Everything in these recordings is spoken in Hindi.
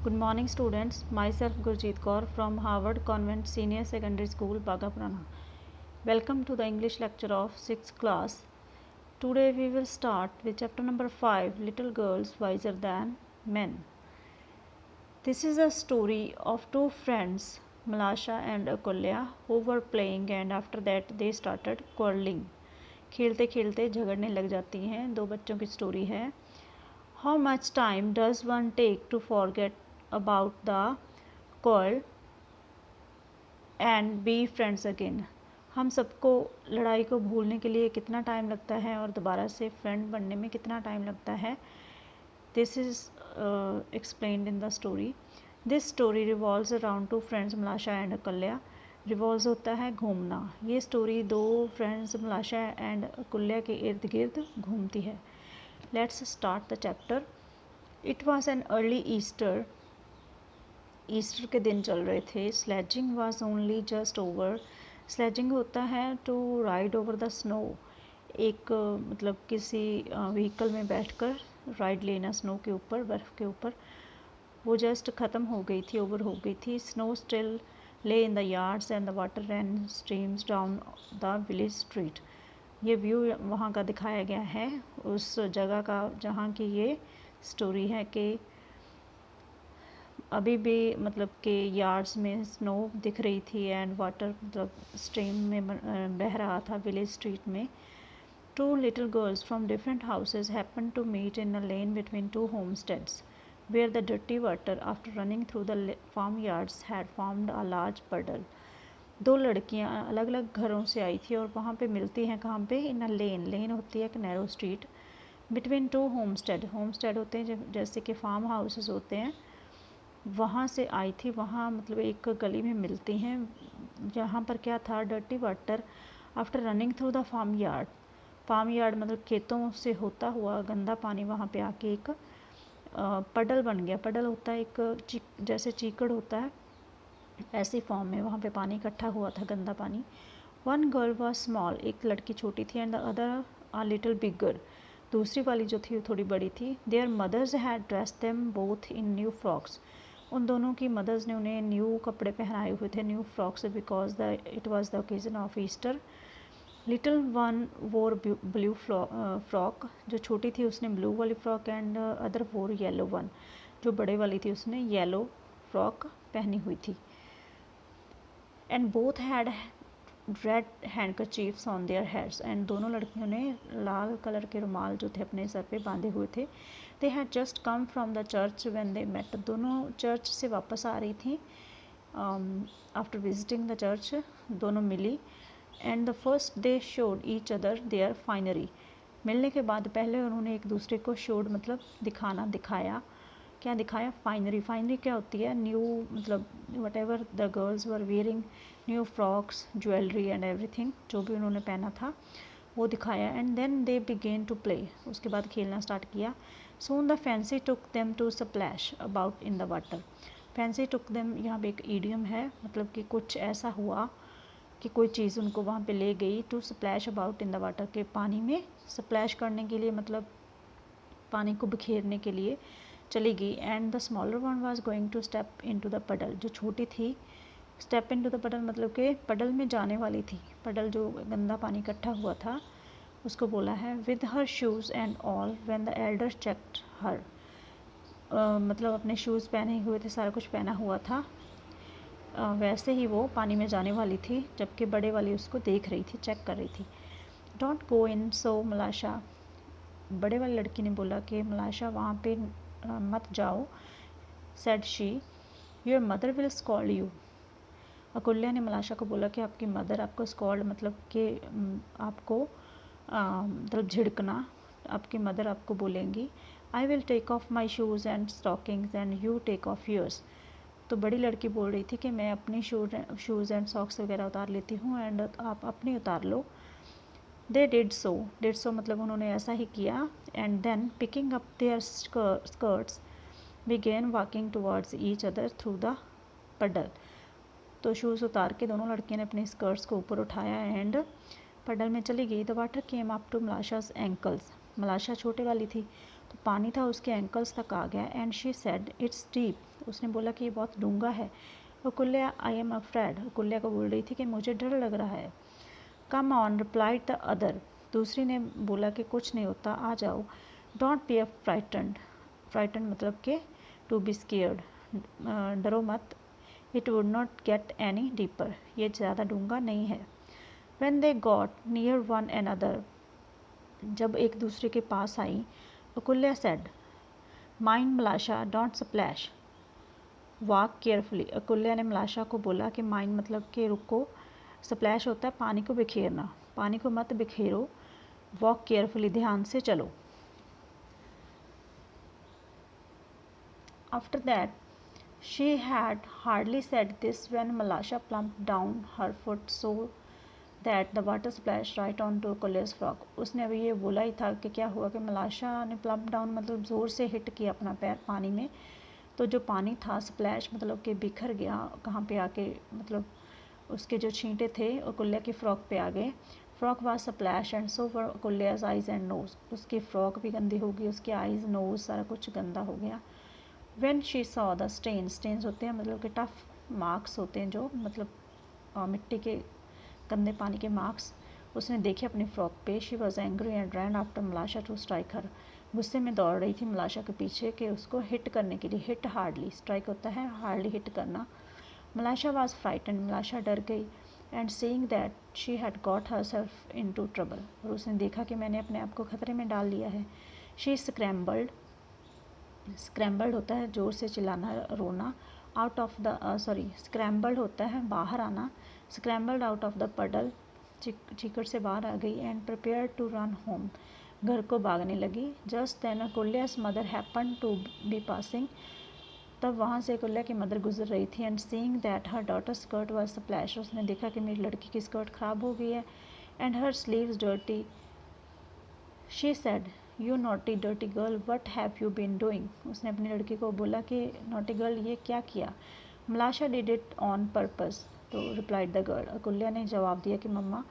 Good morning students, myself Gurjeet Kaur from Harvard Convent Senior Secondary School, Bagapurana. Welcome to the English lecture of 6th class. Today we will start with chapter number 5, Little Girls Wiser Than Men. This is a story of two friends, Malasha and Akulya, who were playing and after that they started quarreling. खेलते खेलते झगड़ने लग जाती हैं. दो बच्चों की स्टोरी है. How much time does one take to forget about the quarrel and be friends again? हम सबको लड़ाई को भूलने के लिए कितना टाइम लगता है और दोबारा से फ्रेंड बनने में कितना टाइम लगता है. This is explained in the story. This story revolves around two friends Malasha and Akulya. Revolve होता है घूमना. ये स्टोरी दो फ्रेंड्स मलाशा एंड अकुल्या के इर्द गिर्द घूमती है. Let's start the chapter. It was an early Easter. Easter के दिन चल रहे थे. Sledging was only just over. Sledging होता है to ride over the snow. एक मतलब किसी व्हीकल में बैठकर राइड लेना स्नो के ऊपर, बर्फ़ के ऊपर. वो जस्ट ख़त्म हो गई थी, ओवर हो गई थी. Snow still lay in the yards and the water ran streams down the village street. ये व्यू वहाँ का दिखाया गया है उस जगह का जहाँ की ये स्टोरी है कि अभी भी मतलब कि यार्ड्स में स्नो दिख रही थी एंड वाटर मतलब स्ट्रीम में बह रहा था विलेज स्ट्रीट में. Two little girls from different houses happened to meet in a lane between two homesteads, where the dirty water after running through the farmyards had formed a large puddle. दो लड़कियां अलग अलग घरों से आई थी और वहाँ पे मिलती हैं कहाँ पे, इन अ लेन. लेन होती है एक narrow street. Between two homestead. Homestead होते हैं जैसे कि फार्म हाउसेस होते हैं. वहाँ से आई थी. वहाँ मतलब एक गली में मिलती हैं जहाँ पर क्या था, dirty water after running through the farmyard. Farmyard मतलब खेतों से होता हुआ गंदा पानी वहाँ पे आके एक पडल बन गया. पडल होता है एक जैसे चीकड़ होता है, ऐसी फॉर्म में वहाँ पे पानी इकट्ठा हुआ था, गंदा पानी. One girl was small. एक लड़की छोटी थी and the other a little bigger. दूसरी वाली जो थी वो थोड़ी बड़ी थी. Their mothers had dressed them both in new frocks. उन दोनों की मदर्स ने उन्हें न्यू कपड़े पहनाए हुए थे, new frocks, because it was the occasion of Easter. Little one wore blue frock. जो छोटी थी उसने ब्लू वाली frock and other wore yellow one. जो बड़े वाली थी उसने येलो फ्रॉक पहनी हुई थी. And both had red handkerchiefs on their heads. And दोनों लड़कियों ने लाल कलर के रुमाल जो थे अपने सर पे बांधे हुए थे. They had just come from the church when they met. दोनों चर्च से वापस आ रही थी आफ्टर विजिटिंग द चर्च. दोनों मिली. And the first they showed each other their finery. मिलने के बाद पहले उन्होंने एक दूसरे को शोड मतलब दिखाना, दिखाया. क्या दिखाया? फाइनरी. फाइनरी क्या होती है? न्यू मतलब whatever the girls were wearing, new frocks, jewellery and everything, जो भी उन्होंने पहना था वो दिखाया. And then they began to play. उसके बाद खेलना स्टार्ट किया. Soon the fancy took them to splash about in the water. Fancy took them यहाँ पे एक ईडियम है, मतलब कि कुछ ऐसा हुआ कि कोई चीज़ उनको वहाँ पे ले गई. To splash about in the water, के पानी में स्प्लैश करने के लिए, मतलब पानी को बिखेरने के लिए चली गई. And the smaller one was going to step into the puddle. जो छोटी थी, स्टेप इनटू द पडल मतलब कि पडल में जाने वाली थी. पडल जो गंदा पानी इकट्ठा हुआ था उसको बोला है with her shoes and all when the elder checked her. मतलब अपने शूज़ पहने हुए थे, सारा कुछ पहना हुआ था. वैसे ही वो पानी में जाने वाली थी जबकि बड़े वाली उसको देख रही थी, चेक कर रही थी. डोंट गो इन सो मलाशा. बड़े वाली लड़की ने बोला कि मलाशा वहाँ पे मत जाओ. Said she, your mother will scold you. Akulya ने मलाशा को बोला कि आपकी मदर आपको स्कॉल्ड मतलब कि आपको मतलब झिड़कना, आपकी मदर आपको बोलेंगी. I will take off my shoes and stockings and you take off yours. तो बड़ी लड़की बोल रही थी कि मैं अपनी शूज़ एंड सॉक्स वगैरह उतार लेती हूँ एंड आप अपनी उतार लो. दे डिड सो मतलब उन्होंने ऐसा ही किया. And then picking up their skirts began walking towards each other through the puddle. तो शूज़ उतार के दोनों लड़कियों ने अपने स्कर्ट्स को ऊपर उठाया एंड पडल में चली गई. The water came up to Malasha's ankles. Malasha छोटे वाली थी पानी था उसके एंकल्स तक आ गया। And she said it's deep, उसने बोला कि ये बहुत डूंगा है। अकुल्या आई एम अफ्रेड, अकुल्या को बोल रही थी कि मुझे डर लग रहा है। Come on replied the other, दूसरी ने बोला कि कुछ नहीं होता, आ जाओ। डोंट बी फ्राइटन्ड, फ्राइटन्ड मतलब कि टू बी स्केयर्ड, डरो मत। It would not get any deeper, ये ज़्यादा डूंगा नहीं है। When they got near one another, जब एक दूसरे के पास आई, अकुल्या said, Mind Malasha, don't splash. Walk carefully. अकुल्या ने मलाशा को बोला कि माइंड मतलब कि रुको, स्प्लैश होता है पानी को बिखेरना, पानी को मत बिखेरो। वॉक केयरफुली, ध्यान से चलो। After that, she had hardly said this when Malasha plumped down her foot so that the water splashed right onto Akulia's frock. उसने अभी ये बोला ही था कि क्या हुआ कि मलाशा ने प्लम्प डाउन मतलब ज़ोर से हिट किया अपना पैर पानी में, तो जो पानी था स्प्लैश मतलब कि बिखर गया, कहाँ पे आके मतलब उसके जो छींटे थे अकुल्या की फ़्रॉक पे आ गए। Frock was splash and so were Akulya's eyes and nose, उसकी फ़्रॉक भी गंदी हो गई, उसकी आइज़ नोज़ सारा कुछ गंदा हो गया। When she saw the stains होते हैं मतलब कि टफ मार्क्स होते हैं जो मतलब मिट्टी के गंदे पानी के मार्क्स, उसने देखे अपनी फ्रॉक पे। She was angry and ran after Malasha to strike her, गुस्से में दौड़ रही थी मलाशा के पीछे कि उसको हिट करने के लिए। हिट हार्डली, स्ट्राइक होता है हार्डली हिट करना। मलाशा वॉज फ्राइटन, मलाशा डर गई। And seeing that she had got herself into trouble, और उसने देखा कि मैंने अपने आप को खतरे में डाल लिया है। शी स्क्रैम्बल्ड, स्क्रैम्बल्ड होता है ज़ोर से चिल्लाना, रोना। आउट ऑफ द स्क्रैम्बल्ड होता है बाहर आना। स्क्रैम्बल्ड आउट ऑफ द पडल, चीकड़ से बाहर आ गई। And prepare to run home, घर को भागने लगी। Just then Akulya's mother happen to be passing, तब वहाँ से अकुल्या की मदर गुजर रही थी। And seeing that her daughter skirt was splash, उसने देखा कि मेरी लड़की की स्कर्ट ख़राब हो गई है। And her sleeves dirty, she said you naughty dirty girl what have you been doing, उसने अपनी लड़की को बोला कि नॉटी गर्ल ये क्या किया। मलाशा डिड इट ऑन पर्पस, तो रिप्लाइड द गर्ल, अकुल्या ने जवाब दिया कि मम्मा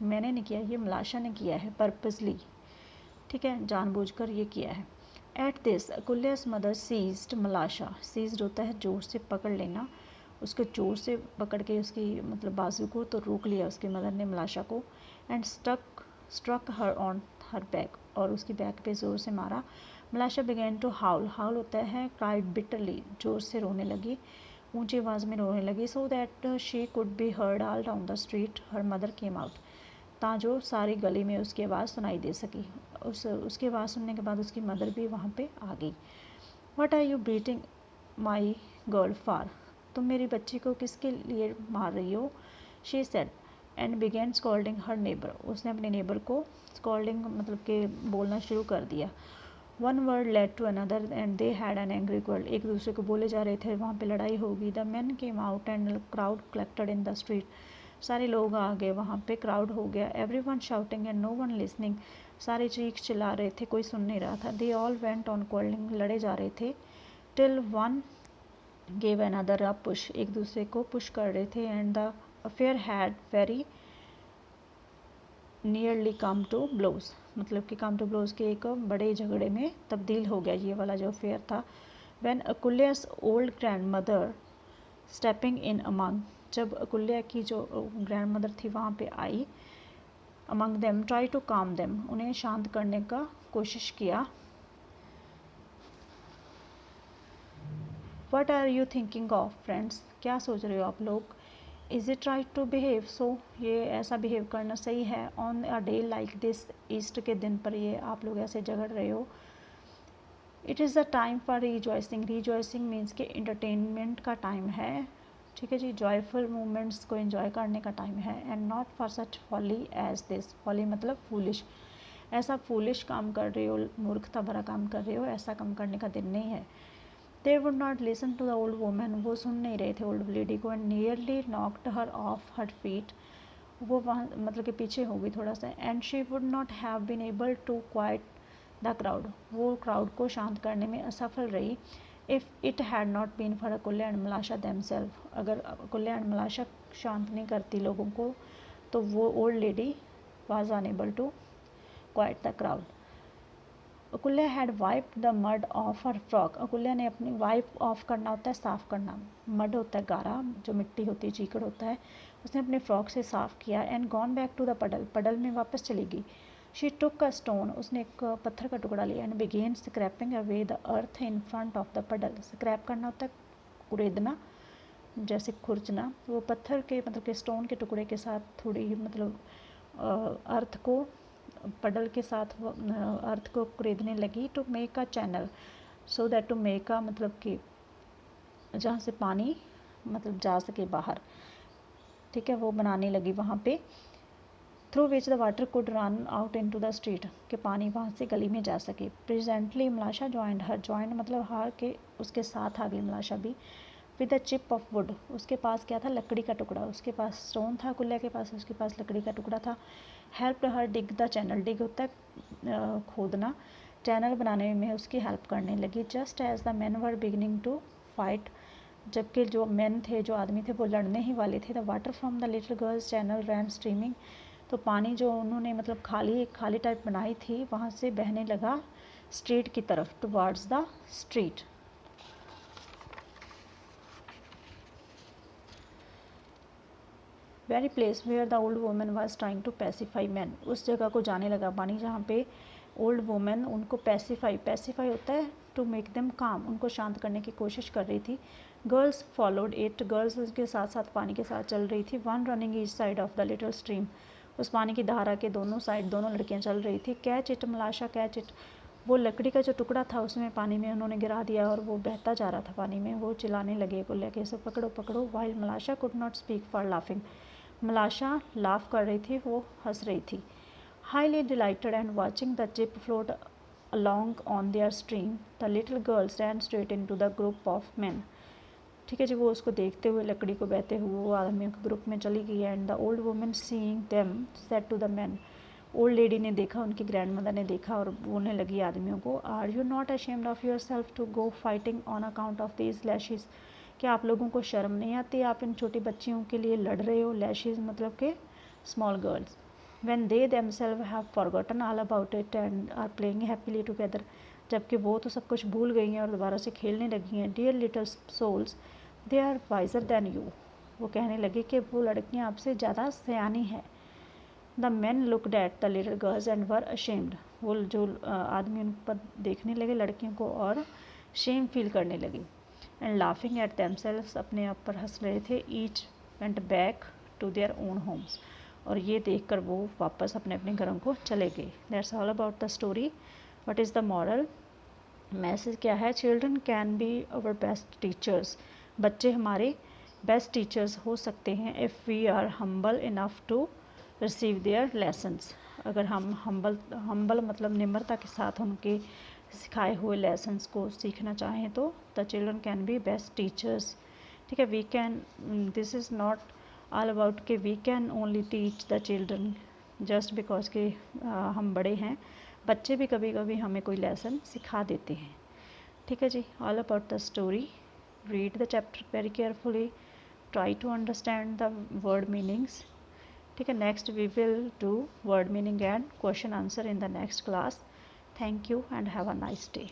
मैंने नहीं किया, ये मलाशा ने किया है पर्पसली, ठीक है, जानबूझकर ये किया है। At this Akulya's mother seized Malasha, seized होता है जोर से पकड़ लेना, उसको जोर से पकड़ के उसकी मतलब बाजू को तो रोक लिया उसकी मदर ने मलाशा को। And struck her on her back, और उसकी बैक पे ज़ोर से मारा। मलाशा बिगैन टू हाउल, हाउल होता है क्राइड बिटरली, जोर से रोने लगी, ऊंची आवाज़ में रोने लगी। So that she could be heard all down the street her mother came out, ताजो सारी गली में उसकी आवाज़ सुनाई दे सकी। उसकी आवाज़ सुनने के बाद उसकी मदर भी वहाँ पे आ गई। What are you beating my girl for, तुम मेरी बच्ची को किसके लिए मार रही हो। She said and began scolding her neighbour, उसने अपने नेबर को स्कॉल्डिंग मतलब कि बोलना शुरू कर दिया। One word led to another and they had an angry quarrel, एक दूसरे को बोले जा रहे थे, वहाँ पे लड़ाई होगी। The man came out and crowd collected in the street, सारे लोग आ गए, वहाँ पे क्राउड हो गया। Every one shouting and no one listening, सारे चीख चिल्ला रहे थे, कोई सुन नहीं रहा था। They all went on quarrelling, लड़े जा रहे थे। Till one gave another a push, एक दूसरे को पुश कर रहे थे। And the affair had very nearly come to blows, मतलब कि कम टू ब्लोज के एक बड़े झगड़े में तब्दील हो गया ये वाला जो अफेयर था। When Akulya's old grandmother stepping in among, जब अकुल्या की जो ग्रैंड मदर थी वहाँ पे आई। Among them try to calm them, उन्हें शांत करने का कोशिश किया। What are you thinking of friends, क्या सोच रहे हो आप लोग। Is it right to behave so, ये ऐसा बिहेव करना सही है। On a day like this, Easter के दिन पर ये आप लोग ऐसे झगड़ रहे हो। It is the time for rejoicing, rejoicing means के इंटरटेनमेंट का टाइम है, ठीक है जी, जॉयफुल मोमेंट्स को एंजॉय करने का टाइम है। And not for such folly as this, folly मतलब फूलिश, ऐसा फूलिश काम कर रहे हो, मूर्खता भरा काम कर रहे हो, ऐसा काम करने का दिन नहीं है। They would not listen to the old woman, वो सुन नहीं रहे थे ओल्ड लेडी को। And nearly knocked her off her feet, वो वहाँ मतलब कि पीछे हो गई थोड़ा सा। And she would not have been able to quiet the crowd, वो क्राउड को शांत करने में असफल रही। If it had not been for Akulya and Malasha themselves, अगर अकुल्या एंड मलाशा शांत नहीं करती लोगों को, तो वो old lady was unable to quiet the crowd, Akulya had wipe the mud off her frock. Akulya ने अपनी वाइप ऑफ करना होता है साफ़ करना, मड होता है गारा, जो मिट्टी होती है, चीकड़ होता है, उसने अपने फ्रॉक से साफ़ किया। And gone back to the puddle, puddle में वापस चली गई। शी टुक अ स्टोन, उसने एक पत्थर का टुकड़ा लिया। And began scraping away the earth in front of the puddle. Scrape करना होता है कुरेदना, जैसे खुरचना। वो पत्थर के मतलब के स्टोन के टुकड़े के साथ थोड़ी मतलब अर्थ को पडल के साथ अर्थ को कुरेदने लगी। To make a channel, so that to make a मतलब कि जहाँ से पानी मतलब जा सके बाहर, ठीक है, वो बनाने लगी वहाँ पे। Through which the water could run out into the street, कि पानी वहाँ से गली में जा सके। Presently Malasha joined her, joined मतलब हार के उसके साथ आ गई मलाशा भी। With the chip of wood, उसके पास क्या था, लकड़ी का टुकड़ा। उसके पास स्टोन था कुल्ला के पास, उसके पास लकड़ी का टुकड़ा था। Help her dig the channel, dig होता है खोदना, चैनल बनाने में उसकी हेल्प करने लगी। Just as the men were beginning to fight, जबकि जो मैन थे, जो आदमी थे, वो लड़ने ही वाले थे। The water from the little girl's channel ran streaming, तो पानी जो उन्होंने मतलब खाली टाइप बनाई थी, वहाँ से बहने लगा स्ट्रीट की तरफ, towards the street. Very place where the old women was trying to pacify men, उस जगह को जाने लगा पानी जहाँ पे ओल्ड वुमेन उनको पैसिफाई होता है टू मेक देम काम, उनको शांत करने की कोशिश कर रही थी। गर्ल्स फॉलोड इट, गर्ल्स उसके साथ साथ पानी के साथ चल रही थी। One running each side of the little stream, उस पानी की धारा के दोनों साइड दोनों लड़कियाँ चल रही थी। कैच इट मलाशा कैच इट, वो लकड़ी का जो टुकड़ा था उसमें पानी में उन्होंने गिरा दिया और वो बहता जा रहा था पानी में। वो चिल्लाने लगे को लेके, से पकड़ो पकड़ो। While Malasha could not speak for laughing, Malasha laugh कर रही थी, वो हंस रही थी। Highly delighted and watching the chip float along on their stream, the little girls ran straight into the group of men, ठीक है जी। वो उसको देखते हुए लकड़ी को बहते हुए वो आदमियों के ग्रुप में चली गई। And the old women seeing them said to the men, old lady ने देखा, उनकी ग्रैंड मदर ने देखा और बोलने लगी आदमियों को, are you not ashamed of yourself to go fighting on account of these lasses, क्या आप लोगों को शर्म नहीं आती, आप इन छोटी बच्चियों के लिए लड़ रहे हो। लैशेज़ मतलब के small girls. when they themselves have forgotten all about it and are playing happily together, जबकि वो तो सब कुछ भूल गई हैं और दोबारा से खेलने लगी हैं। dear little souls, they are wiser than you, वो कहने लगी कि वो लड़कियां आपसे ज़्यादा सयानी हैं। the men looked at the little girls and were ashamed, वो जो आदमी उन पर देखने लगे लड़कियों को और शेम फील करने लगी। and laughing at themselves, अपने आप पर हंस रहे थे। each went back to their own homes, और ये देखकर वो वापस अपने अपने घरों को चले गए। That's all about the story. What is the moral, message क्या है, children can be our best teachers, बच्चे हमारे बेस्ट टीचर्स हो सकते हैं if we are humble enough to receive their lessons, अगर हम हम्बल मतलब निम्रता के साथ उनके सिखाए हुए लेसन्स को सीखना चाहें तो the children can be best teachers, ठीक है। We can, this is not all about कि we can only teach the children just because कि हम बड़े हैं, बच्चे भी कभी कभी हमें कोई लेसन सिखा देते हैं, ठीक है जी। All about the story, read the chapter very carefully, try to understand the word meanings, ठीक है। Next we will do word meaning and question answer in the next class. Thank you and have a nice day.